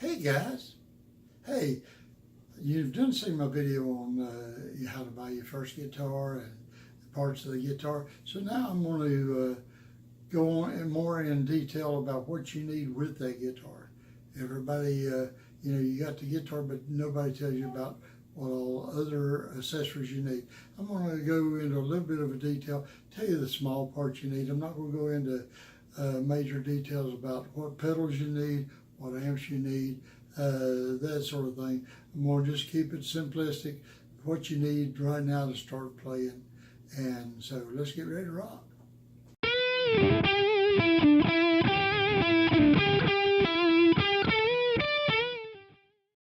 Hey guys, hey, you've done seen my video on how to buy your first guitar and the parts of the guitar. So now I'm going to go on more in detail about what you need with that guitar. Everybody, you got the guitar, but nobody tells you about what all other accessories you need. I'm going to go into a little bit of a detail, tell you the small parts you need. I'm not going to go into major details about what pedals you need, what amps you need, that sort of thing. I'm going to just keep it simplistic, what you need right now to start playing. And so let's get ready to rock.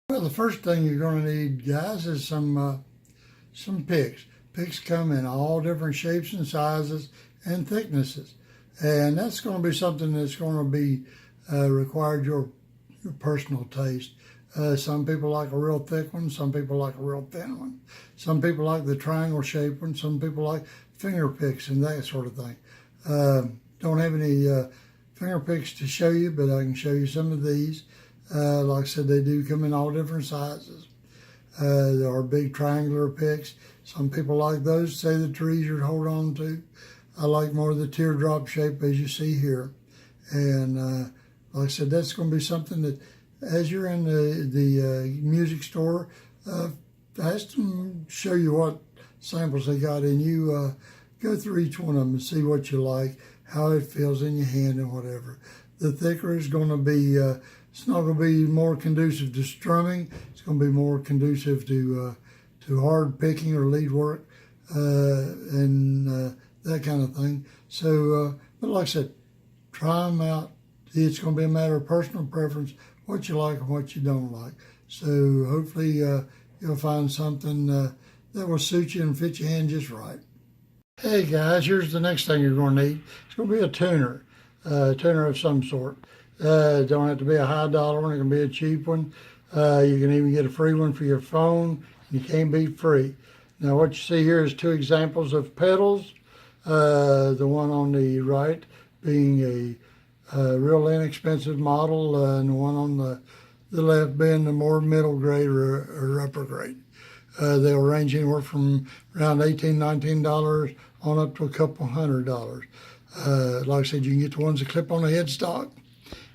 Well, the first thing you're going to need, guys, is some picks. Picks come in all different shapes and sizes and thicknesses. And that's going to be something that's going to be required your personal taste. Some people like a real thick one, some people like a real thin one. Some people like the triangle shaped one, some people like finger picks and that sort of thing. Don't have any finger picks to show you, but I can show you some of these. Like I said, they do come in all different sizes. There are big triangular picks. Some people like those, say the trees you hold on to. I like more of the teardrop shape as you see here. And like I said, that's going to be something that as you're in the music store, ask them show you what samples they got, and you go through each one of them and see what you like, how it feels in your hand and whatever. The thicker is going to be, it's not going to be more conducive to strumming. It's going to be more conducive to hard picking or lead work and that kind of thing. So, but like I said, try them out. It's going to be a matter of personal preference, what you like and what you don't like. So hopefully you'll find something that will suit you and fit your hand just right. Hey guys, here's the next thing you're going to need. It's going to be a tuner of some sort. Don't have to be a high dollar one. It can be a cheap one. You can even get a free one for your phone. You can't beat free. Now what you see here is two examples of pedals. The one on the right being a real inexpensive model, and the one on the left being the more middle grade or upper grade. They'll range anywhere from around $18, $19 on up to a couple $100. Like I said, you can get the ones that clip on the headstock,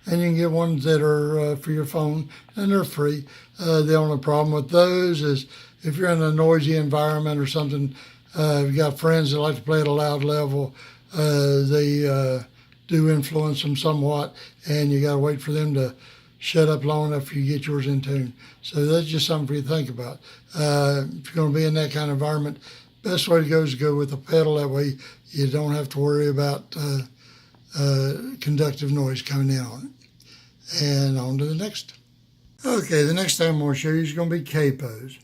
and you can get ones that are for your phone, and they're free. The only problem with those is if you're in a noisy environment or something, if you got friends that like to play at a loud level, they do influence them somewhat, and you got to wait for them to shut up long enough for you to get yours in tune. So that's just something for you to think about. If you're going to be in that kind of environment, best way to go is to go with a pedal. That way you don't have to worry about conductive noise coming in on it. And on to the next. Okay, the next thing I'm going to show you is going to be capos.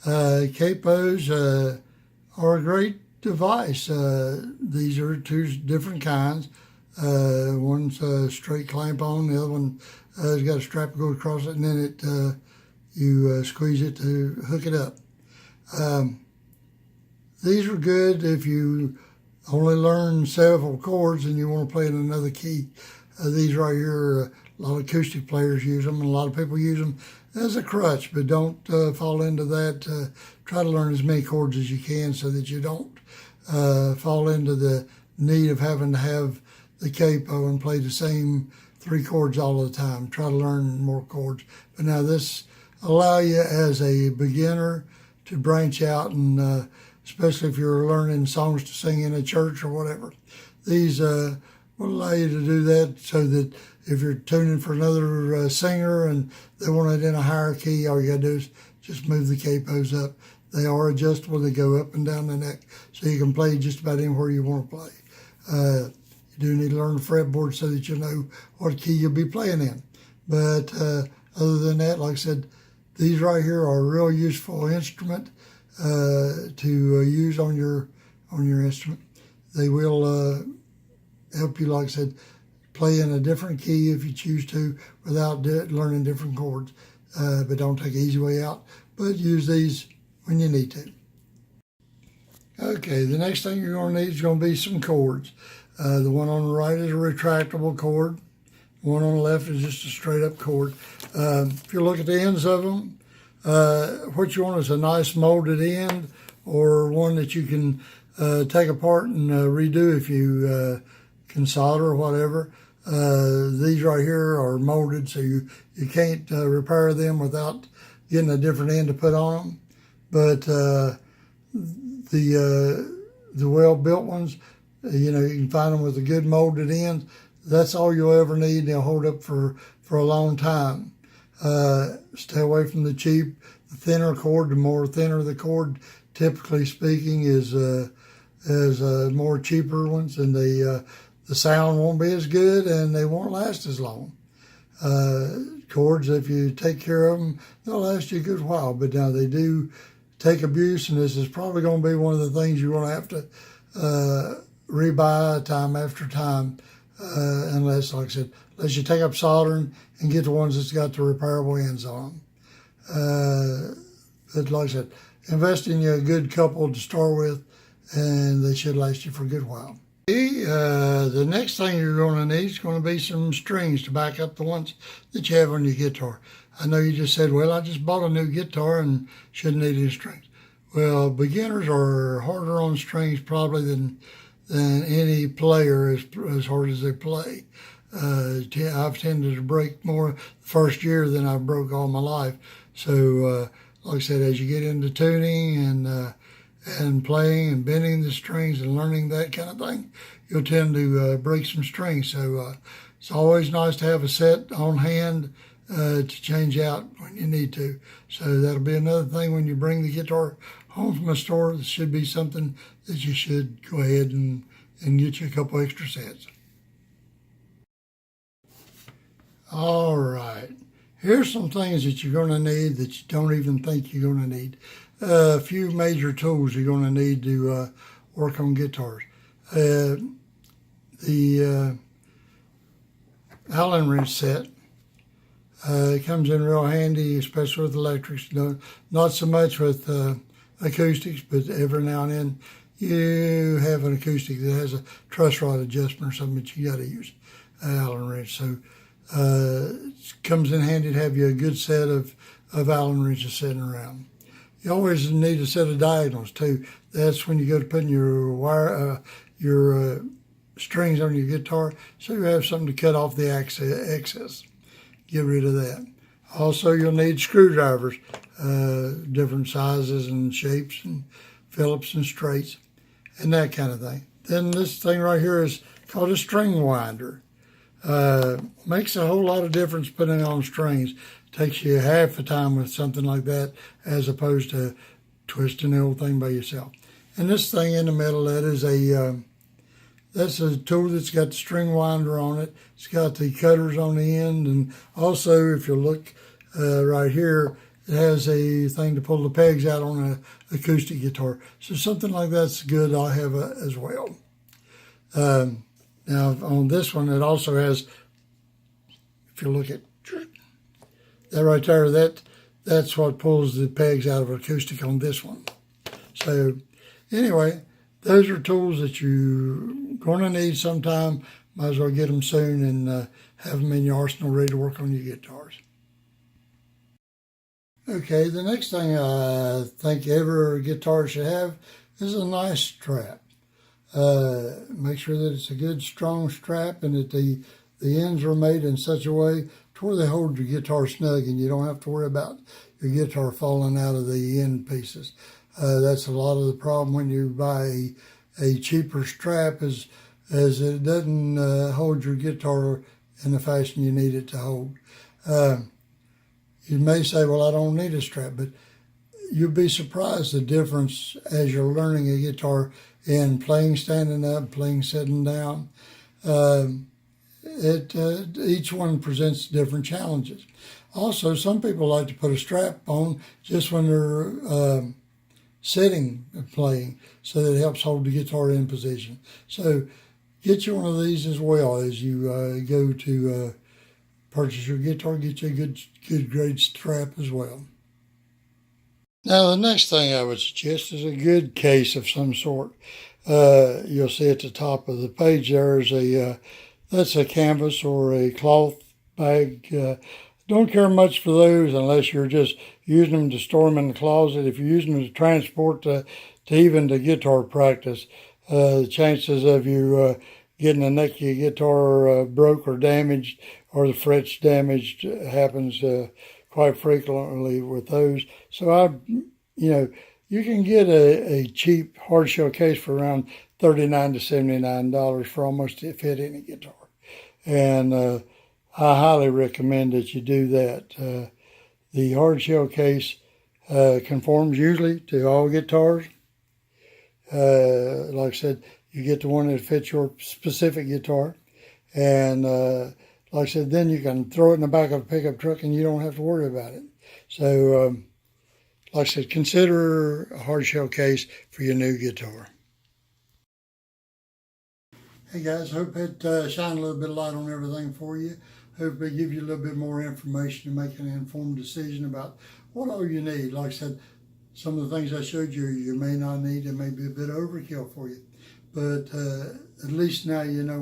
Capos are a great device. These are two different kinds. One's a straight clamp on, the other one has got a strap that goes across it, and then you squeeze it to hook it up. These are good if you only learn several chords and you want to play in another key. These right here, a lot of acoustic players use them, and a lot of people use them as a crutch, but don't fall into that. Try to learn as many chords as you can so that you don't fall into the need of having to have the capo and play the same three chords all the time. Try to learn more chords. But now this allow you as a beginner to branch out, and especially if you're learning songs to sing in a church or whatever. These will allow you to do that, so that if you're tuning for another singer and they want it in a higher key, all you gotta do is just move the capos up. They are adjustable. They go up and down the neck, so you can play just about anywhere you want to play. You do need to learn the fretboard so that you know what key you'll be playing in. But other than that, like I said, these right here are a real useful instrument to use on your instrument. They will help you, like I said, play in a different key if you choose to without learning different chords. But don't take the easy way out, but use these when you need to. Okay, the next thing you're going to need is going to be some chords. The one on the right is a retractable cord. One on the left is just a straight up chord. If you look at the ends of them, what you want is a nice molded end, or one that you can take apart and redo if you can solder or whatever. These right here are molded, so you can't repair them without getting a different end to put on them. But the well-built ones, you can find them with a good molded end. That's all you'll ever need. They'll hold up for a long time. Stay away from the cheap. The thinner cord, the more thinner the cord, typically speaking, is more cheaper ones, and the sound won't be as good and they won't last as long. Cords, if you take care of them, they'll last you a good while, but now they do take abuse, and this is probably going to be one of the things you're going to have to rebuy time after time, unless, like I said, unless you take up soldering and get the ones that's got the repairable ends on them. But like I said, invest in you a good couple to start with, and they should last you for a good while. The next thing you're going to need is going to be some strings to back up the ones that you have on your guitar. I know you just said, well, I just bought a new guitar and shouldn't need any strings. Well, beginners are harder on strings probably than any player as hard as they play. I've tended to break more the first year than I've broke all my life. So, like I said, as you get into tuning and playing and bending the strings and learning that kind of thing, you'll tend to break some strings. So it's always nice to have a set on hand to change out when you need to. So that'll be another thing when you bring the guitar home from a store. This should be something that you should go ahead and get you a couple extra sets. All right. Here's some things that you're going to need that you don't even think you're going to need. A few major tools you're going to need to work on guitars. The Allen wrench set. It comes in real handy, especially with electrics. Not so much with acoustics, but every now and then you have an acoustic that has a truss rod adjustment or something that you got to use Allen wrench. So it comes in handy to have you a good set of Allen wrenches sitting around. You always need a set of diagonals too. That's when you go to putting your wire, your strings on your guitar, so you have something to cut off the excess. Get rid of that. Also, you'll need screwdrivers, different sizes and shapes, and Phillips and straights, and that kind of thing. Then this thing right here is called a string winder. Makes a whole lot of difference putting on strings. Takes you half the time with something like that as opposed to twisting the whole thing by yourself. And this thing in the middle, that's a tool that's got the string winder on it. It's got the cutters on the end, and also if you look right here, it has a thing to pull the pegs out on an acoustic guitar. So something like that's good. I'll have as well. Now on this one, it also has, if you look at that right there, that's what pulls the pegs out of acoustic on this one. So anyway, those are tools that you're going to need sometime. Might as well get them soon and have them in your arsenal ready to work on your guitars. Okay, the next thing I think every guitar should have is a nice strap. Make sure that it's a good strong strap and that the ends are made in such a way to where they hold your guitar snug and you don't have to worry about your guitar falling out of the end pieces. That's a lot of the problem when you buy a cheaper strap is it doesn't hold your guitar in the fashion you need it to hold. You may say, well, I don't need a strap, but you'll be surprised the difference as you're learning a guitar in playing standing up, playing sitting down. Each one presents different challenges. Also, some people like to put a strap on just when they're sitting and playing, so that it helps hold the guitar in position. So get you one of these as well as you go to purchase your guitar. Get you a good grade strap as well. Now, the next thing I would suggest is a good case of some sort. You'll see at the top of the page there is that's a canvas or a cloth bag. Don't care much for those unless you're just using them to store them in the closet. If you're using them to transport to even to guitar practice, the chances of you getting the neck of your guitar broke or damaged or the frets damaged happens quite frequently with those. So you can get a cheap hard shell case for around $39 to $79 for almost to fit any guitar. And I highly recommend that you do that. The hard shell case conforms usually to all guitars. Like I said, you get the one that fits your specific guitar. And like I said, then you can throw it in the back of a pickup truck and you don't have to worry about it. So, like I said, consider a hard shell case for your new guitar. Hey guys, hope it shined a little bit of light on everything for you. Hope it gives you a little bit more information to make an informed decision about what all you need. Like I said, some of the things I showed you, you may not need. It may be a bit overkill for you. But at least now you know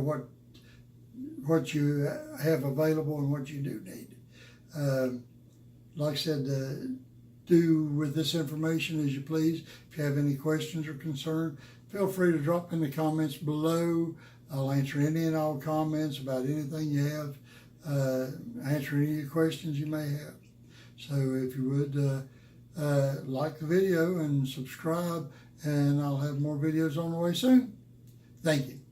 what you have available and what you do need. Like I said, do with this information as you please. If you have any questions or concern, feel free to drop in the comments below. I'll answer any and all comments about anything you have, answer any of your questions you may have. So if you would, like the video and subscribe, and I'll have more videos on the way soon. Thank you.